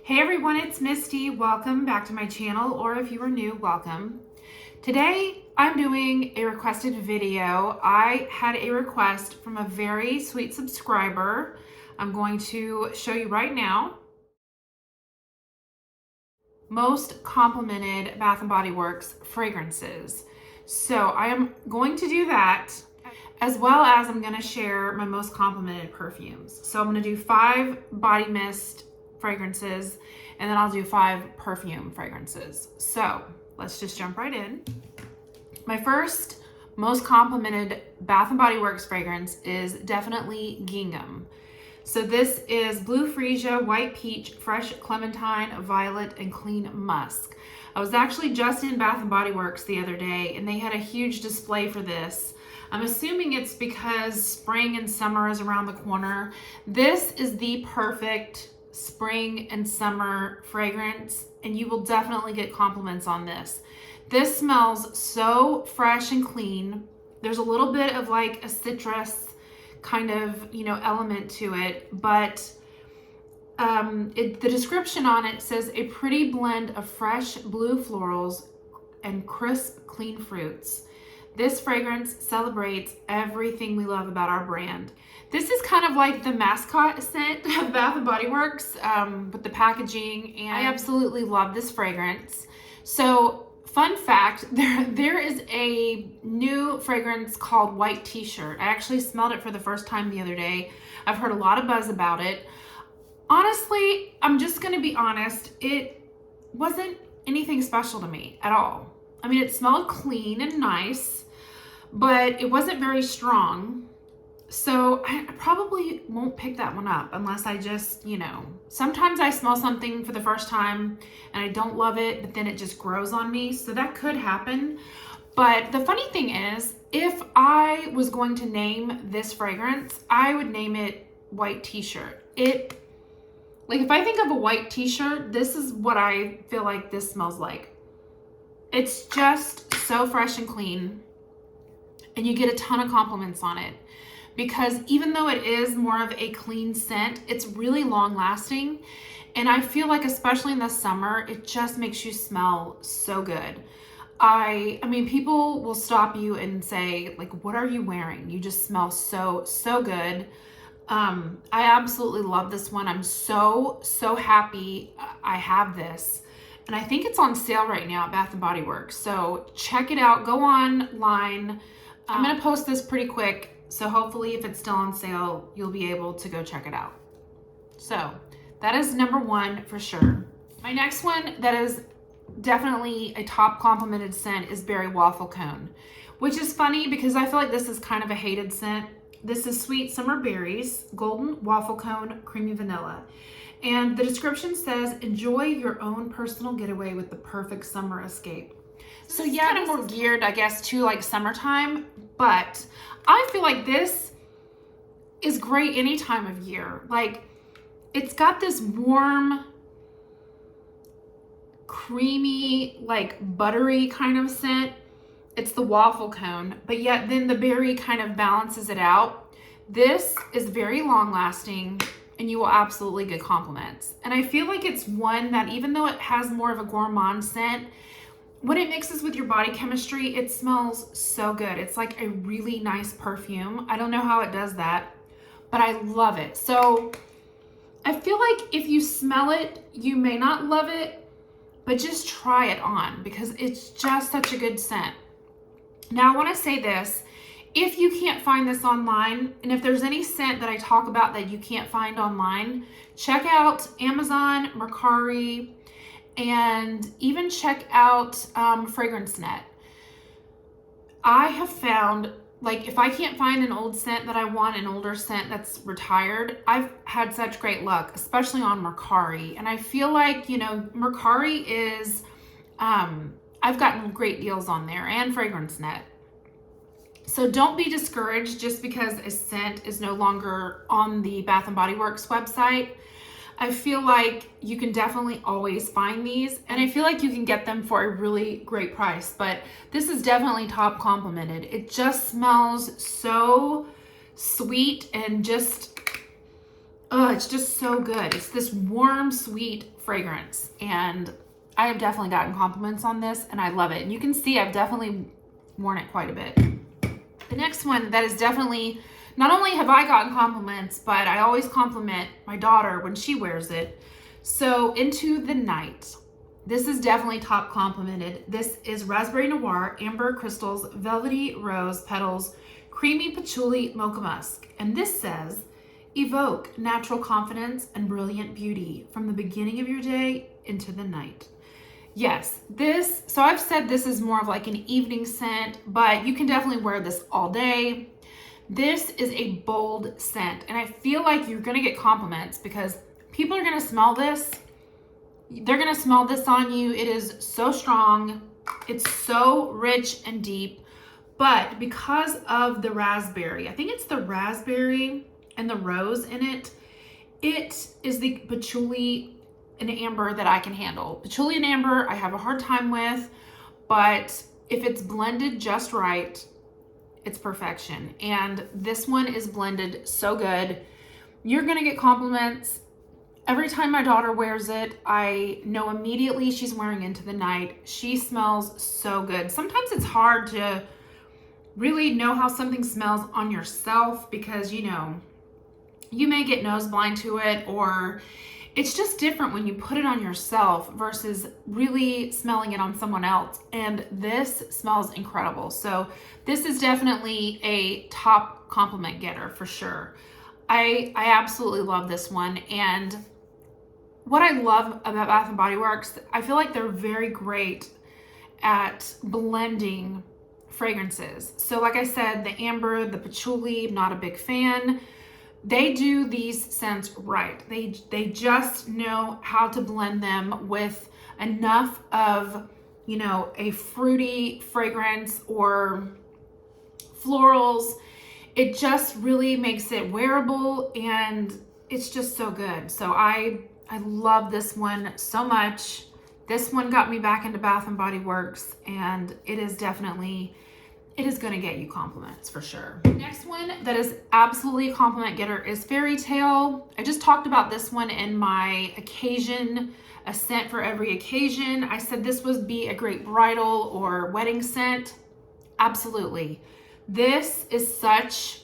Hey everyone, it's Misty. Welcome back to my channel, or if you are new, welcome. Today I'm doing a requested video. I had a request from a very sweet subscriber. I'm going to show you right now. Most complimented Bath & Body Works fragrances. So I am going to do that, as well as I'm going to share my most complimented perfumes. So I'm going to do 5 body mist fragrances, and then I'll do 5 perfume fragrances. So let's just jump right in. My first most complimented Bath & Body Works fragrance is definitely Gingham. So this is Blue Freesia, White Peach, Fresh Clementine, Violet, and Clean Musk. I was actually just in Bath & Body Works the other day, and they had a huge display for this. I'm assuming it's because spring and summer is around the corner. This is the perfect spring and summer fragrance, and you will definitely get compliments on this. This smells so fresh and clean. There's a little bit of like a citrus kind of, element to it, but the description on it says a pretty blend of fresh blue florals and crisp, clean fruits. This fragrance celebrates everything we love about our brand. This is kind of like the mascot scent of Bath & Body Works with the packaging, and I absolutely love this fragrance. So, fun fact, there is a new fragrance called White T-shirt. I actually smelled it for the first time the other day. I've heard a lot of buzz about it. Honestly, I'm just gonna be honest, it wasn't anything special to me at all. I mean, it smelled clean and nice, but it wasn't very strong. So I probably won't pick that one up unless I just, sometimes I smell something for the first time and I don't love it, but then it just grows on me. So that could happen. But the funny thing is, if I was going to name this fragrance, I would name it White T-shirt. Like if I think of a white T-shirt, this is what I feel like this smells like. It's just so fresh and clean, and you get a ton of compliments on it because even though it is more of a clean scent, it's really long lasting. And I feel like, especially in the summer, it just makes you smell so good. I mean, people will stop you and say, like, what are you wearing? You just smell so good. I absolutely love this one. I'm so happy I have this. And I think it's on sale right now at Bath & Body Works. So check it out. Go online. I'm going to post this pretty quick. So hopefully if it's still on sale, you'll be able to go check it out. So that is number 1 for sure. My next one that is definitely a top complimented scent is Berry Waffle Cone, which is funny because I feel like this is kind of a hated scent. This is Sweet Summer Berries, Golden Waffle Cone, Creamy Vanilla. And the description says, enjoy your own personal getaway with the perfect summer escape. So yeah, kind of more geared, I guess, to like summertime, but I feel like this is great any time of year. Like, it's got this warm, creamy, like buttery kind of scent. It's the waffle cone, but yet then the berry kind of balances it out. This is very long lasting, and you will absolutely get compliments. And I feel like it's one that, even though it has more of a gourmand scent, when it mixes with your body chemistry, it smells so good. It's like a really nice perfume. I don't know how it does that, but I love it. So I feel like if you smell it, you may not love it, but just try it on because it's just such a good scent. Now I want to say this. If you can't find this online, and if there's any scent that I talk about that you can't find online, check out Amazon, Mercari, and even check out FragranceNet. I have found, like, if I can't find an old scent that I want, an older scent that's retired, I've had such great luck, especially on Mercari. And I feel like, Mercari is, I've gotten great deals on there, and FragranceNet. So don't be discouraged just because a scent is no longer on the Bath & Body Works website. I feel like you can definitely always find these, and I feel like you can get them for a really great price, but this is definitely top complimented. It just smells so sweet and just, it's just so good. It's this warm, sweet fragrance, and I have definitely gotten compliments on this, and I love it. And you can see I've definitely worn it quite a bit. The next one that is definitely, not only have I gotten compliments, but I always compliment my daughter when she wears it. So Into the Night. This is definitely top complimented. This is Raspberry Noir, Amber Crystals, Velvety Rose Petals, Creamy Patchouli, Mocha Musk. And this says, evoke natural confidence and brilliant beauty from the beginning of your day into the night. Yes, so I've said this is more of like an evening scent, but you can definitely wear this all day. This is a bold scent, and I feel like you're gonna get compliments because people are gonna smell this. They're gonna smell this on you. It is so strong. It's so rich and deep, but because of the raspberry, I think it's the raspberry and the rose in it, it is the patchouli and amber that I can handle. Patchouli and amber, I have a hard time with, but if it's blended just right, it's perfection. And this one is blended so good. You're gonna get compliments. Every time my daughter wears it, I know immediately she's wearing Into the Night. She smells so good. Sometimes it's hard to really know how something smells on yourself because, you know, you may get nose blind to it, or it's just different when you put it on yourself versus really smelling it on someone else. And this smells incredible. So this is definitely a top compliment getter for sure. I absolutely love this one. And what I love about Bath & Body Works, I feel like they're very great at blending fragrances. So like I said, the amber, the patchouli, not a big fan. They do these scents right. They just know how to blend them with enough of, you know, a fruity fragrance or florals. It just really makes it wearable, and it's just so good. So I love this one so much. This one got me back into Bath & Body Works, and it is going to get you compliments for sure. Next one that is absolutely a compliment getter is Fairytale. I just talked about this one in my occasion, a scent for every occasion. I said this would be a great bridal or wedding scent. Absolutely. This is such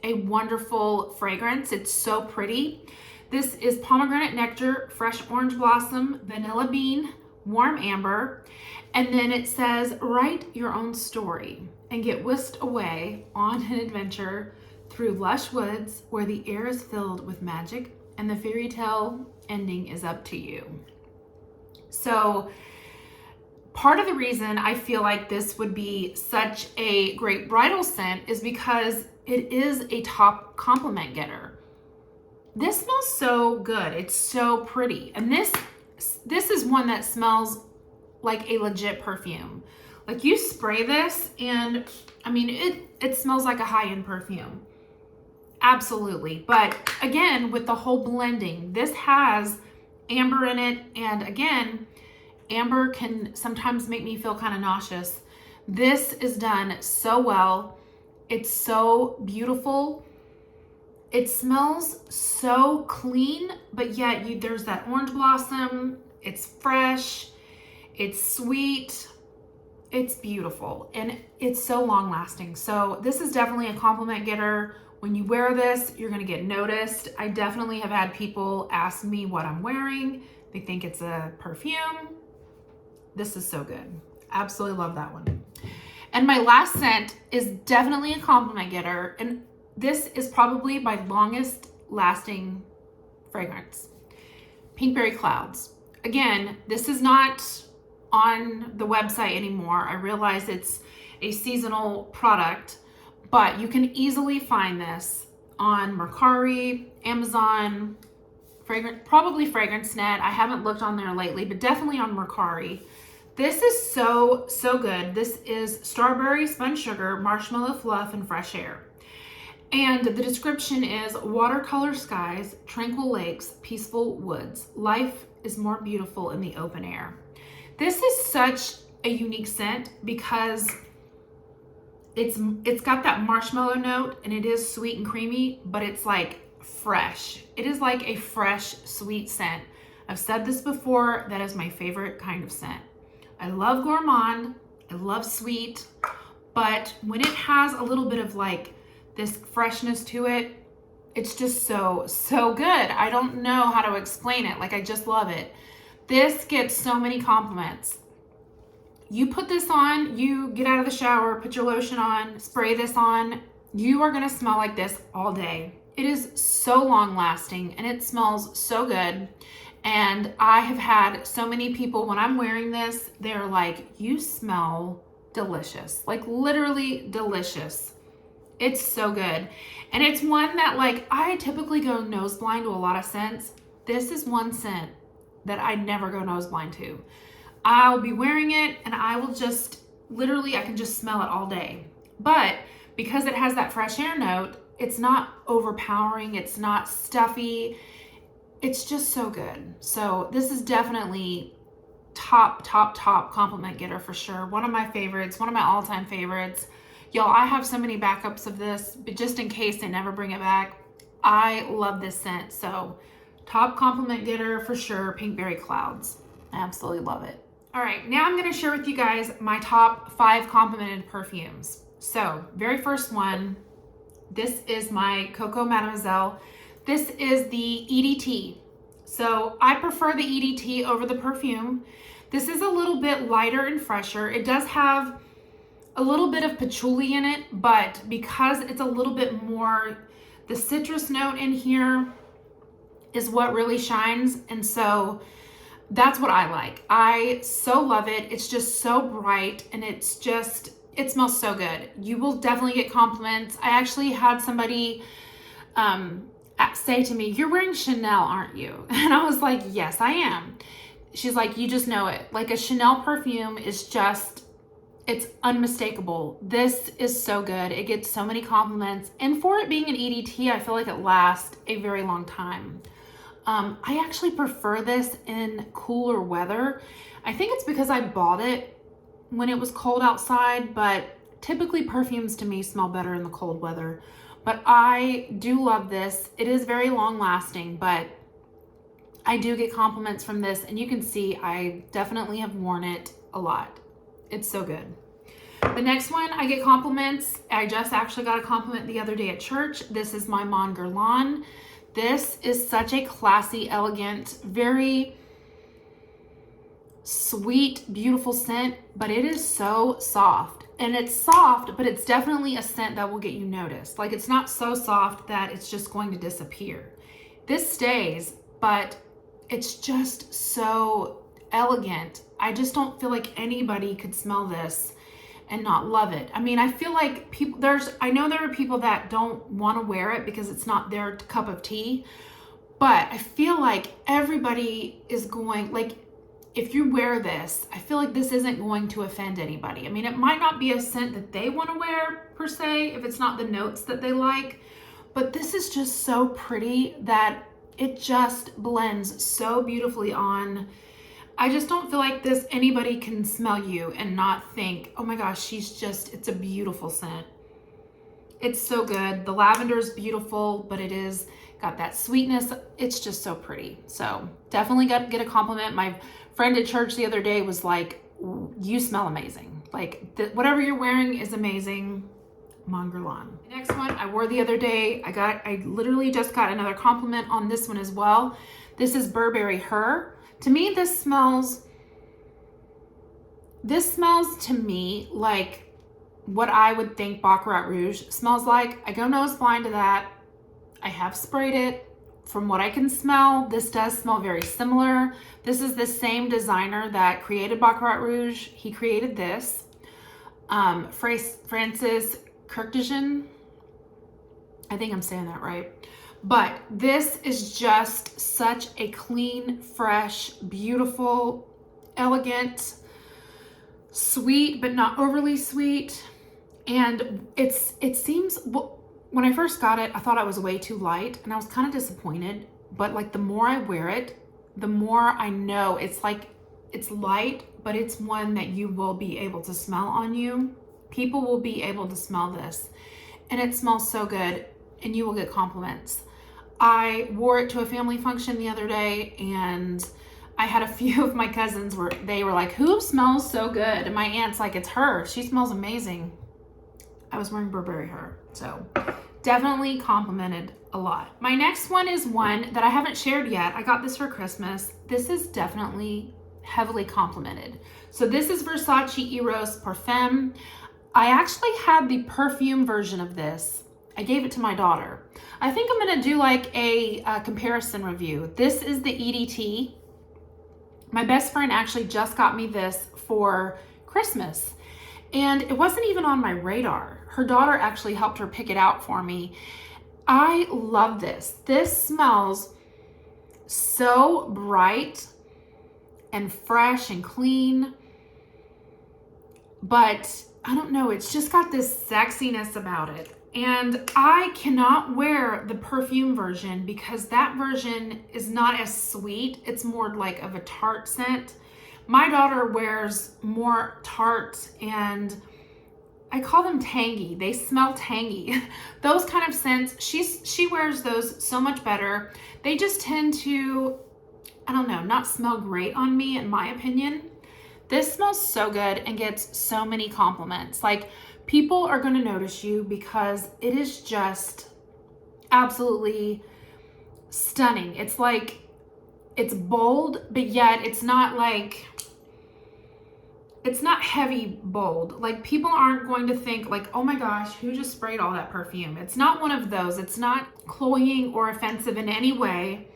a wonderful fragrance. It's so pretty. This is pomegranate nectar, fresh orange blossom, vanilla bean, warm amber. And then it says, write your own story and get whisked away on an adventure through lush woods where the air is filled with magic and the fairy tale ending is up to you. So part of the reason I feel like this would be such a great bridal scent is because it is a top compliment getter. This smells so good. It's so pretty. And this is one that smells like a legit perfume. Like you spray this and I mean, it smells like a high-end perfume. Absolutely. But again, with the whole blending, this has amber in it. And again, amber can sometimes make me feel kind of nauseous. This is done so well. It's so beautiful. It smells so clean, but yet there's that orange blossom. It's fresh. It's sweet. It's beautiful, and it's so long lasting. So this is definitely a compliment getter. When you wear this, you're gonna get noticed. I definitely have had people ask me what I'm wearing. They think it's a perfume. This is so good. Absolutely love that one. And my last scent is definitely a compliment getter, and this is probably my longest lasting fragrance. Pinkberry Clouds. Again, this is not on the website anymore. I realize it's a seasonal product, but you can easily find this on Mercari, Amazon, probably FragranceNet. I haven't looked on there lately, but definitely on Mercari. This is so good. This is strawberry, spun sugar, marshmallow fluff, and fresh air. And the description is watercolor skies, tranquil lakes, peaceful woods. Life is more beautiful in the open air. This is such a unique scent because it's got that marshmallow note, and it is sweet and creamy, but it's like fresh. It is like a fresh, sweet scent. I've said this before, that is my favorite kind of scent. I love gourmand, I love sweet, but when it has a little bit of like this freshness to it, it's just so good. I don't know how to explain it. Like, I just love it. This gets so many compliments. You put this on, you get out of the shower, put your lotion on, spray this on, you are gonna smell like this all day. It is so long lasting and it smells so good. And I have had so many people, when I'm wearing this, they're like, you smell delicious, like literally delicious. It's so good. And it's one that, like, I typically go nose blind to a lot of scents. This is one scent that I never go nose blind to. I'll be wearing it and I will just, literally, I can just smell it all day. But because it has that fresh air note, it's not overpowering, it's not stuffy. It's just so good. So this is definitely top compliment getter for sure. One of my favorites, one of my all-time favorites. Y'all, I have so many backups of this, but just in case they never bring it back, I love this scent. So top compliment getter for sure, Pinkberry Clouds. I absolutely love it. All right, now I'm gonna share with you guys my top 5 complimented perfumes. So very first one, this is my Coco Mademoiselle. This is the EDT. So I prefer the EDT over the perfume. This is a little bit lighter and fresher. It does have a little bit of patchouli in it, but because it's a little bit more, the citrus note in here is what really shines. And so that's what I like. I so love it. It's just so bright and it's just, it smells so good. You will definitely get compliments. I actually had somebody say to me, you're wearing Chanel, aren't you? And I was like, yes, I am. She's like, you just know it. Like, a Chanel perfume is just, it's unmistakable. This is so good. It gets so many compliments. And for it being an EDT, I feel like it lasts a very long time. I actually prefer this in cooler weather. I think it's because I bought it when it was cold outside, but typically perfumes to me smell better in the cold weather. But I do love this. It is very long lasting, but I do get compliments from this, and you can see I definitely have worn it a lot. It's so good. The next one, I get compliments. I just actually got a compliment the other day at church. This is my Mon Guerlain. This is such a classy, elegant, very sweet, beautiful scent, but it is so soft. And it's soft, but it's definitely a scent that will get you noticed. Like, it's not so soft that it's just going to disappear. This stays, but it's just so elegant. I just don't feel like anybody could smell this and not love it. I mean, I feel like people, I know there are people that don't want to wear it because it's not their cup of tea, but I feel like everybody is going, like, if you wear this, I feel like this isn't going to offend anybody. I mean, it might not be a scent that they want to wear per se, if it's not the notes that they like, but this is just so pretty that it just blends so beautifully on. I just don't feel like this, anybody can smell you and not think, oh my gosh, it's a beautiful scent. It's so good. The lavender is beautiful, but it is got that sweetness. It's just so pretty. So definitely get a compliment. My friend at church the other day was like, you smell amazing. Like, whatever you're wearing is amazing. Mon Guerlain. The next one I wore the other day. I literally just got another compliment on this one as well. This is Burberry Her. To me, this smells to me like what I would think Baccarat Rouge smells like. I go nose blind to that. I have sprayed it. From what I can smell, this does smell very similar. This is the same designer that created Baccarat Rouge. He created this. Francis Kurkdjian. I think I'm saying that right. But this is just such a clean, fresh, beautiful, elegant, sweet, but not overly sweet. And it seems, when I first got it, I thought it was way too light and I was kind of disappointed. But like, the more I wear it, the more I know it's like, it's light, but it's one that you will be able to smell on you. People will be able to smell this, and it smells so good, and you will get compliments. I wore it to a family function the other day, and I had a few of my cousins where they were like, who smells so good? And my aunt's like, it's her. She smells amazing. I was wearing Burberry her. So definitely complimented a lot. My next one is one that I haven't shared yet. I got this for Christmas. This is definitely heavily complimented. So this is Versace Eros Parfum. I actually had the perfume version of this. I gave it to my daughter. I think I'm gonna do like a comparison review. This is the EDT. My best friend actually just got me this for Christmas, and it wasn't even on my radar. Her daughter actually helped her pick it out for me. I love this. This smells so bright and fresh and clean, but I don't know, it's just got this sexiness about it. And I cannot wear the perfume version because that version is not as sweet. It's more like of a tart scent. My daughter wears more tart, and I call them tangy. They smell tangy. Those kind of scents, she wears those so much better. They just tend to, I don't know, not smell great on me in my opinion. This smells so good and gets so many compliments. Like, people are going to notice you because it is just absolutely stunning. It's like, it's bold, but yet it's not like, it's not heavy bold. Like, people aren't going to think like, oh my gosh, who just sprayed all that perfume? It's not one of those. It's not cloying or offensive in any way.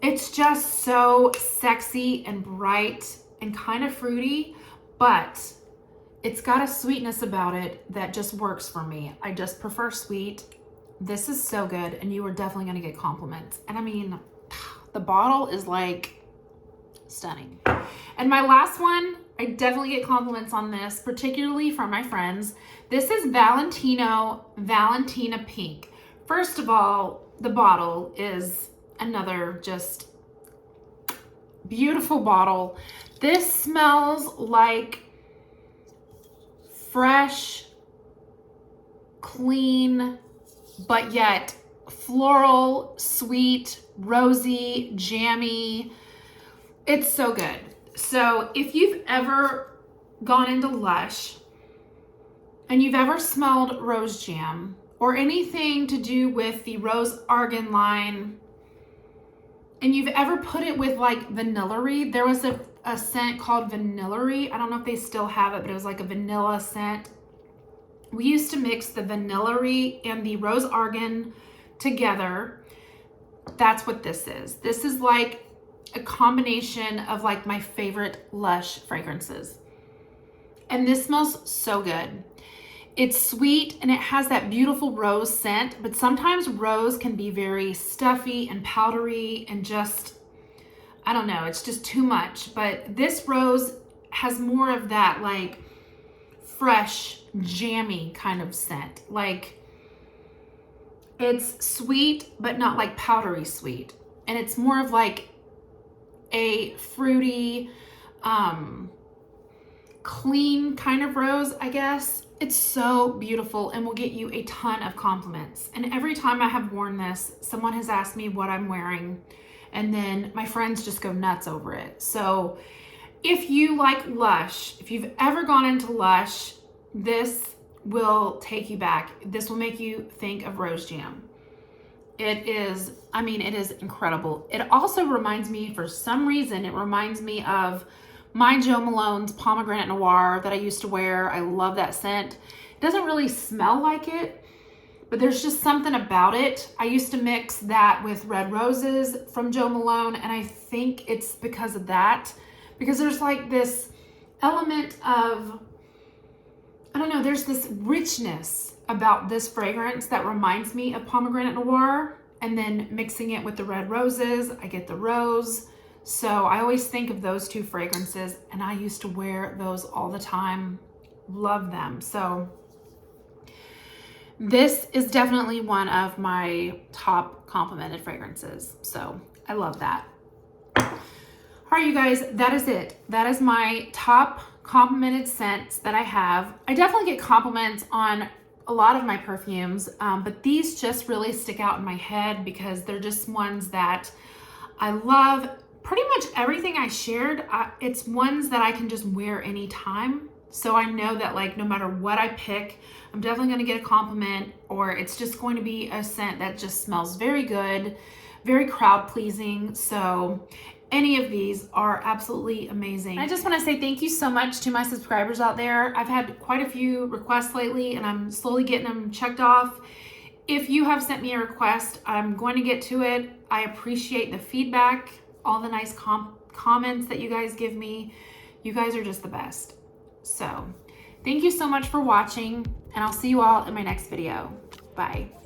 It's just so sexy and bright and kind of fruity, but it's got a sweetness about it that just works for me. I just prefer sweet. This is so good, and you are definitely gonna get compliments. And I mean, the bottle is like stunning. And my last one, I definitely get compliments on this, particularly from my friends. This is Valentino Valentina Pink. First of all, the bottle is another just beautiful bottle. This smells like fresh, clean, but yet floral, sweet, rosy, jammy. It's so good. So if you've ever gone into Lush and you've ever smelled rose jam or anything to do with the rose argan line, and you've ever put it with like vanillary, there was a scent called vanillary. I don't know if they still have it, but it was like a vanilla scent. We used to mix the vanillary and the rose argan together. That's what this is. This is like a combination of like my favorite Lush fragrances. And this smells so good. It's sweet and it has that beautiful rose scent, but sometimes rose can be very stuffy and powdery and just, I don't know, it's just too much. But this rose has more of that like fresh, jammy kind of scent. Like, it's sweet, but not like powdery sweet. And it's more of like a fruity, clean kind of rose, I guess. It's so beautiful and will get you a ton of compliments. And every time I have worn this, someone has asked me what I'm wearing, and then my friends just go nuts over it. So if you like Lush, if you've ever gone into Lush, this will take you back. This will make you think of rose jam. It is, I mean, it is incredible. It also reminds me, for some reason, it reminds me of my Jo Malone's Pomegranate Noir that I used to wear. I love that scent. It doesn't really smell like it, but there's just something about it. I used to mix that with Red Roses from Jo Malone, and I think it's because of that. Because there's like this element of, I don't know, there's this richness about this fragrance that reminds me of Pomegranate Noir, and then mixing it with the Red Roses, I get the rose. So I always think of those two fragrances, and I used to wear those all the time. Love them. So this is definitely one of my top complimented fragrances. So I love that. All right, you guys, that is it. That is my top complimented scents that I have. I definitely get compliments on a lot of my perfumes, but these just really stick out in my head because they're just ones that I love. Pretty much everything I shared, it's ones that I can just wear anytime. So I know that like no matter what I pick, I'm definitely going to get a compliment, or it's just going to be a scent that just smells very good, very crowd pleasing. So any of these are absolutely amazing. I just want to say thank you so much to my subscribers out there. I've had quite a few requests lately and I'm slowly getting them checked off. If you have sent me a request, I'm going to get to it. I appreciate the feedback, all the nice comments that you guys give me. You guys are just the best. So thank you so much for watching, and I'll see you all in my next video. Bye.